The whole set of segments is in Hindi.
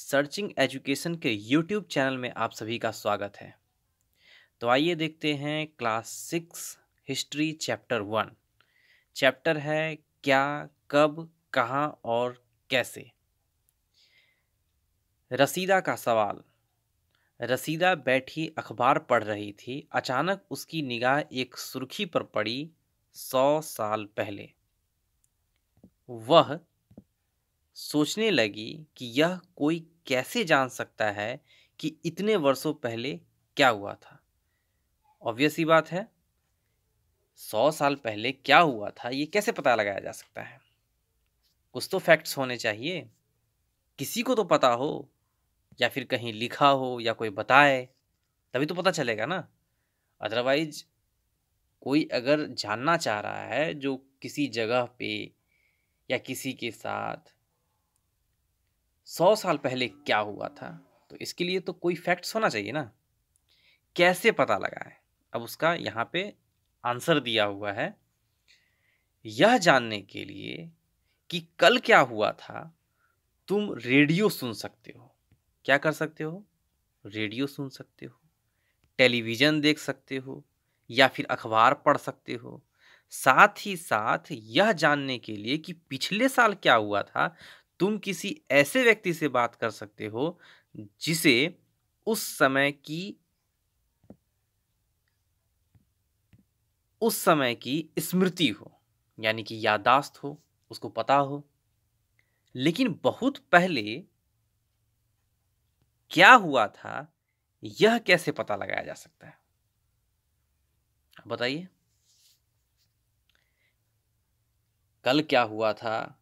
सर्चिंग एजुकेशन के यूट्यूब चैनल में आप सभी का स्वागत है। तो आइए देखते हैं क्लास 6 हिस्ट्री चैप्टर 1। चैप्टर है क्या, कब, कहाँ और कैसे। रसीदा का सवाल। रसीदा बैठी अखबार पढ़ रही थी। अचानक उसकी निगाह एक सुर्खी पर पड़ी। 100 साल पहले। वह सोचने लगी कि यह कोई कैसे जान सकता है कि इतने वर्षों पहले क्या हुआ था। ऑब्वियस सी बात है, 100 साल पहले क्या हुआ था ये कैसे पता लगाया जा सकता है। कुछ तो फैक्ट्स होने चाहिए, किसी को तो पता हो, या फिर कहीं लिखा हो या कोई बताए, तभी तो पता चलेगा ना। अदरवाइज कोई अगर जानना चाह रहा है जो किसी जगह पे या किसी के साथ 100 साल पहले क्या हुआ था, तो इसके लिए तो कोई फैक्ट्स होना चाहिए ना। कैसे पता लगाए, अब उसका यहाँ पे आंसर दिया हुआ है। यह जानने के लिए कि कल क्या हुआ था, तुम रेडियो सुन सकते हो। क्या कर सकते हो? रेडियो सुन सकते हो, टेलीविजन देख सकते हो, या फिर अखबार पढ़ सकते हो। साथ ही साथ यह जानने के लिए कि पिछले साल क्या हुआ था, तुम किसी ऐसे व्यक्ति से बात कर सकते हो जिसे उस समय की स्मृति हो, यानी कि याददाश्त हो, उसको पता हो। लेकिन बहुत पहले क्या हुआ था यह कैसे पता लगाया जा सकता है? आप बताइए। कल क्या हुआ था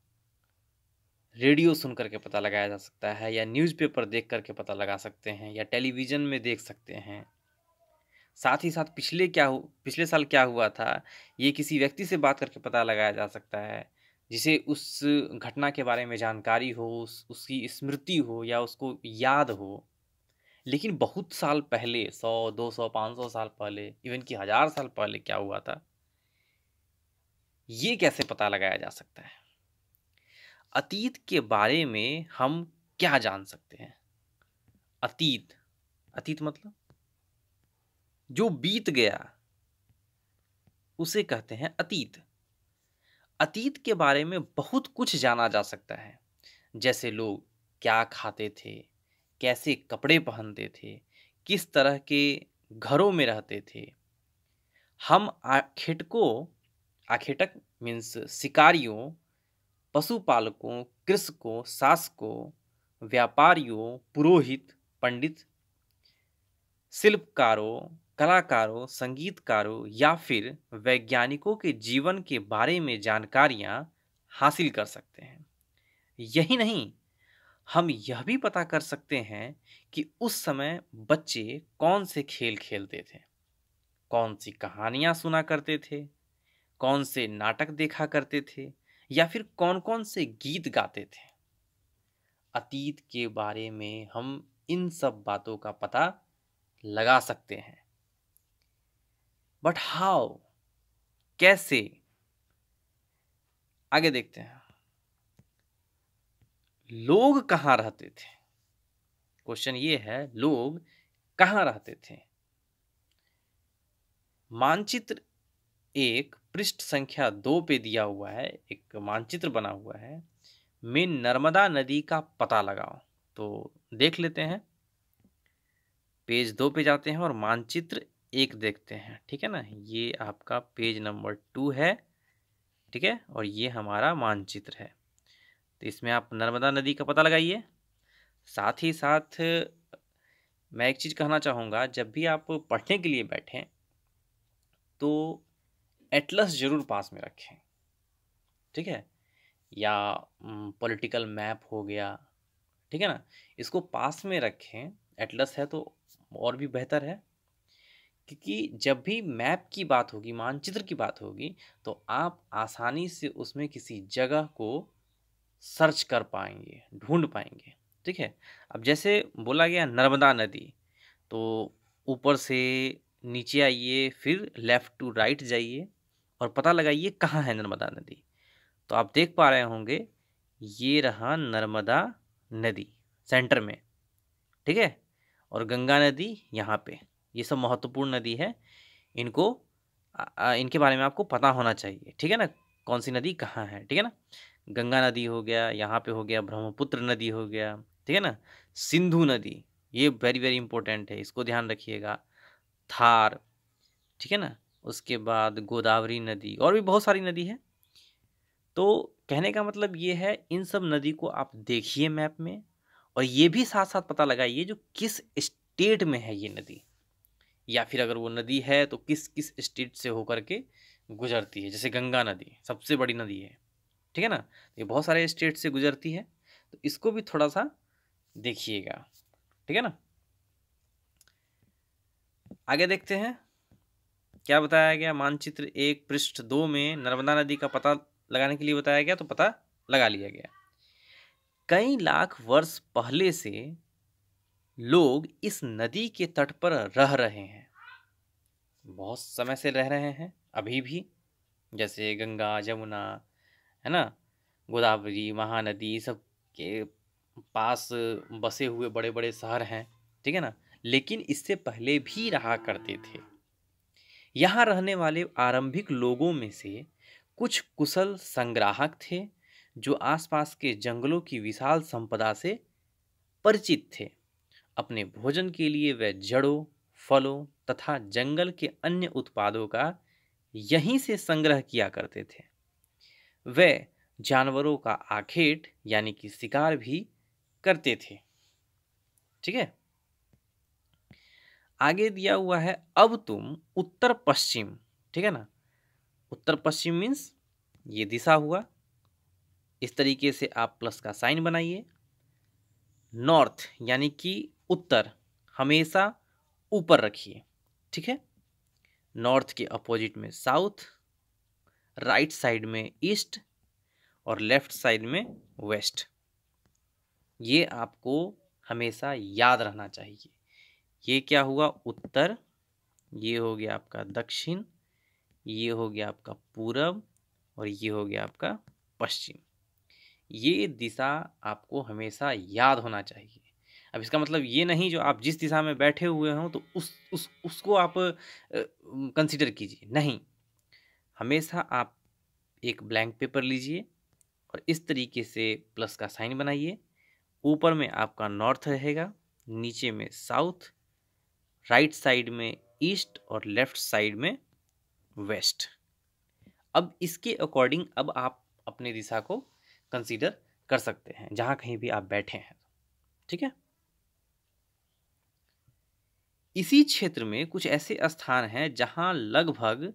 रेडियो सुन करके पता लगाया जा सकता है, या न्यूज़पेपर देख करके पता लगा सकते हैं, या टेलीविजन में देख सकते हैं। साथ ही साथ पिछले साल क्या हुआ था ये किसी व्यक्ति से बात करके पता लगाया जा सकता है जिसे उस घटना के बारे में जानकारी हो, उसकी स्मृति हो या उसको याद हो। लेकिन बहुत साल पहले, 100 200 500 साल पहले, इवन कि 1000 साल पहले क्या हुआ था ये कैसे पता लगाया जा सकता है? अतीत के बारे में हम क्या जान सकते हैं? अतीत, अतीत मतलब जो बीत गया उसे कहते हैं अतीत। अतीत के बारे में बहुत कुछ जाना जा सकता है, जैसे लोग क्या खाते थे, कैसे कपड़े पहनते थे, किस तरह के घरों में रहते थे। हम आखेटक मीन्स शिकारियों, पशुपालकों, कृषकों, शासकों, व्यापारियों, पुरोहित, पंडित, शिल्पकारों, कलाकारों, संगीतकारों या फिर वैज्ञानिकों के जीवन के बारे में जानकारियां हासिल कर सकते हैं। यही नहीं, हम यह भी पता कर सकते हैं कि उस समय बच्चे कौन से खेल खेलते थे, कौन सी कहानियां सुना करते थे, कौन से नाटक देखा करते थे, या फिर कौन-कौन से गीत गाते थे। अतीत के बारे में हम इन सब बातों का पता लगा सकते हैं। बट हाउ, कैसे? आगे देखते हैं। लोग कहाँ रहते थे? क्वेश्चन ये है, लोग कहाँ रहते थे? मानचित्र एक पृष्ठ संख्या 2 पे दिया हुआ है, एक मानचित्र बना हुआ है। में नर्मदा नदी का पता लगाओ। तो देख लेते हैं, पेज 2 पे जाते हैं और मानचित्र 1 देखते हैं। ठीक है ना, ये आपका पेज नंबर 2 है। ठीक है, और ये हमारा मानचित्र है। तो इसमें आप नर्मदा नदी का पता लगाइए। साथ ही साथ मैं एक चीज़ कहना चाहूँगा, जब भी आप पढ़ने के लिए बैठें तो एटलस जरूर पास में रखें। ठीक है, या पॉलिटिकल मैप हो गया, ठीक है ना, इसको पास में रखें। एटलस है तो और भी बेहतर है, क्योंकि जब भी मैप की बात होगी, मानचित्र की बात होगी, तो आप आसानी से उसमें किसी जगह को सर्च कर पाएंगे, ढूंढ पाएंगे। ठीक है, अब जैसे बोला गया नर्मदा नदी, तो ऊपर से नीचे आइए, फिर लेफ्ट टू राइट जाइए और पता लगाइए कहाँ है नर्मदा नदी। तो आप देख पा रहे होंगे, ये रहा नर्मदा नदी। सेंटर में, ठीक है। और गंगा नदी यहाँ पे, ये सब महत्वपूर्ण नदी है, इनको इनके बारे में आपको पता होना चाहिए, ठीक है ना, कौन सी नदी कहाँ है, ठीक है ना। गंगा नदी हो गया, यहाँ पे हो गया ब्रह्मपुत्र नदी हो गया, ठीक है ना। सिंधु नदी, ये वेरी वेरी इंपॉर्टेंट है, इसको ध्यान रखिएगा। थार, ठीक है ना। उसके बाद गोदावरी नदी, और भी बहुत सारी नदी है। तो कहने का मतलब ये है, इन सब नदी को आप देखिए मैप में, और ये भी साथ साथ पता लगाइए जो किस स्टेट में है ये नदी, या फिर अगर वो नदी है तो किस किस स्टेट से होकर के गुजरती है। जैसे गंगा नदी सबसे बड़ी नदी है, ठीक है ना, ये बहुत सारे स्टेट से गुजरती है, तो इसको भी थोड़ा सा देखिएगा, ठीक है ना। आगे देखते हैं क्या बताया गया। मानचित्र 1 पृष्ठ 2 में नर्मदा नदी का पता लगाने के लिए बताया गया, तो पता लगा लिया गया। कई लाख वर्ष पहले से लोग इस नदी के तट पर रह रहे हैं, बहुत समय से रह रहे हैं, अभी भी। जैसे गंगा, जमुना, है ना, गोदावरी, महानदी, सब के पास बसे हुए बड़े बड़े शहर हैं, ठीक है ना। लेकिन इससे पहले भी रहा करते थे। यहाँ रहने वाले आरंभिक लोगों में से कुछ कुशल संग्राहक थे, जो आसपास के जंगलों की विशाल संपदा से परिचित थे। अपने भोजन के लिए वे जड़ों, फलों तथा जंगल के अन्य उत्पादों का यहीं से संग्रह किया करते थे। वे जानवरों का आखेट यानी कि शिकार भी करते थे, ठीक है। आगे दिया हुआ है, अब तुम उत्तर पश्चिम, ठीक है ना। उत्तर पश्चिम मीन्स ये दिशा हुआ, इस तरीके से आप प्लस का साइन बनाइए। नॉर्थ यानी कि उत्तर हमेशा ऊपर रखिए, ठीक है। नॉर्थ के अपोजिट में साउथ, राइट साइड में ईस्ट, और लेफ्ट साइड में वेस्ट। ये आपको हमेशा याद रहना चाहिए। ये क्या हुआ, उत्तर, ये हो गया आपका दक्षिण, ये हो गया आपका पूरब, और ये हो गया आपका पश्चिम। ये दिशा आपको हमेशा याद होना चाहिए। अब इसका मतलब ये नहीं जो आप जिस दिशा में बैठे हुए हों तो उसको आप कंसीडर कीजिए, नहीं। हमेशा आप एक ब्लैंक पेपर लीजिए और इस तरीके से प्लस का साइन बनाइए। ऊपर में आपका नॉर्थ रहेगा, नीचे में साउथ, राइट साइड में ईस्ट, और लेफ्ट साइड में वेस्ट। अब इसके अकॉर्डिंग अब आप अपनी दिशा को कंसीडर कर सकते हैं जहां कहीं भी आप बैठे हैं, ठीक है। इसी क्षेत्र में कुछ ऐसे स्थान हैं जहां लगभग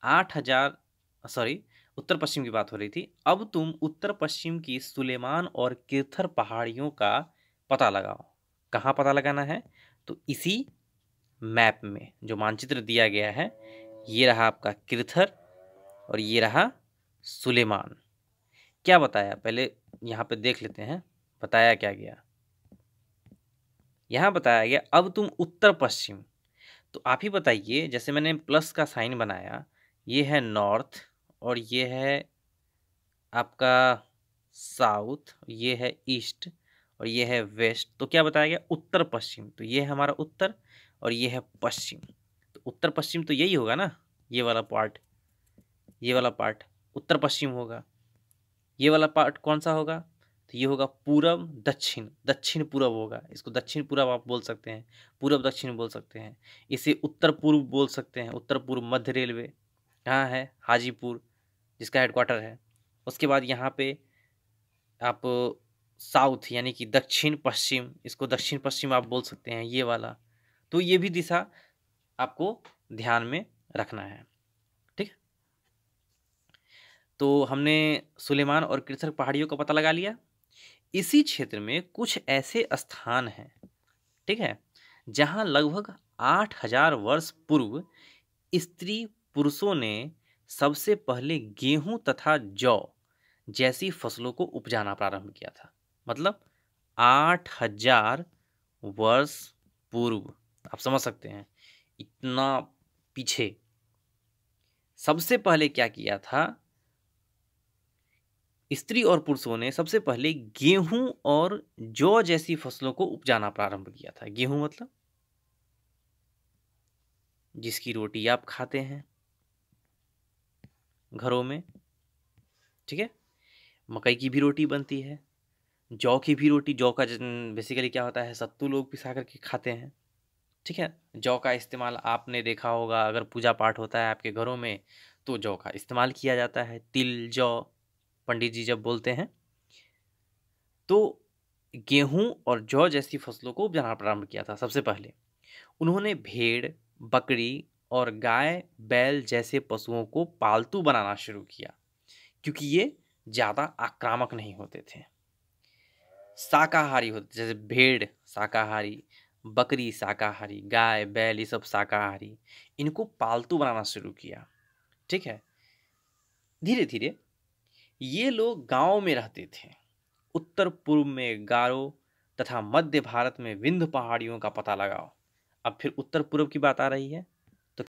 8,000, सॉरी, उत्तर पश्चिम की बात हो रही थी। अब तुम उत्तर पश्चिम की सुलेमान और किरथर पहाड़ियों का पता लगाओ। कहाँ पता लगाना है, तो इसी मैप में जो मानचित्र दिया गया है, ये रहा आपका किरथर और ये रहा सुलेमान। क्या बताया, पहले यहाँ पे देख लेते हैं बताया क्या गया। यहाँ बताया गया, अब तुम उत्तर पश्चिम, तो आप ही बताइए। जैसे मैंने प्लस का साइन बनाया, ये है नॉर्थ, और ये है आपका साउथ, ये है ईस्ट, और ये है वेस्ट। तो क्या बताया गया, उत्तर पश्चिम। तो ये है हमारा उत्तर और ये है पश्चिम। तो उत्तर पश्चिम तो यही होगा ना, ये वाला पार्ट, ये वाला पार्ट उत्तर पश्चिम होगा। ये वाला पार्ट कौन सा होगा, तो ये होगा पूरब दक्षिण, दक्षिण पूरब होगा। इसको दक्षिण पूरब आप बोल सकते हैं, पूरब दक्षिण बोल सकते हैं। इसे उत्तर पूर्व बोल सकते हैं, उत्तर पूर्व मध्य रेलवे कहाँ है, हाजीपुर, जिसका हेडक्वार्टर है। उसके बाद यहाँ पे आप साउथ यानी कि दक्षिण पश्चिम, इसको दक्षिण पश्चिम आप बोल सकते हैं, ये वाला। तो ये भी दिशा आपको ध्यान में रखना है, ठीक है। तो हमने सुलेमान और किरथर पहाड़ियों का पता लगा लिया। इसी क्षेत्र में कुछ ऐसे स्थान हैं, ठीक है, जहां लगभग 8,000 वर्ष पूर्व स्त्री पुरुषों ने सबसे पहले गेहूं तथा जौ जैसी फसलों को उपजाना प्रारंभ किया था। मतलब 8,000 वर्ष पूर्व, आप समझ सकते हैं इतना पीछे। सबसे पहले क्या किया था, स्त्री और पुरुषों ने सबसे पहले गेहूं और जौ जैसी फसलों को उपजाना प्रारंभ किया था। गेहूं मतलब जिसकी रोटी आप खाते हैं घरों में, ठीक है। मकई की भी रोटी बनती है, जौ की भी रोटी। जौ का बेसिकली क्या होता है, सत्तू लोग पिसा करके खाते हैं, ठीक है। जौ का इस्तेमाल आपने देखा होगा, अगर पूजा पाठ होता है आपके घरों में तो जौ का इस्तेमाल किया जाता है। तिल जौ पंडित जी जब बोलते हैं तो गेहूं और जौ जैसी फसलों को उपजाना प्रारंभ किया था सबसे पहले। उन्होंने भेड़, बकरी और गाय बैल जैसे पशुओं को पालतू बनाना शुरू किया क्योंकि ये ज्यादा आक्रामक नहीं होते थे। शाकाहारी होते, जैसे भेड़ शाकाहारी, बकरी शाकाहारी, गाय बैल ये सब शाकाहारी। इनको पालतू बनाना शुरू किया, ठीक है। धीरे धीरे ये लोग गांव में रहते थे। उत्तर पूर्व में गारो तथा मध्य भारत में विंध्य पहाड़ियों का पता लगाओ। अब फिर उत्तर पूर्व की बात आ रही है,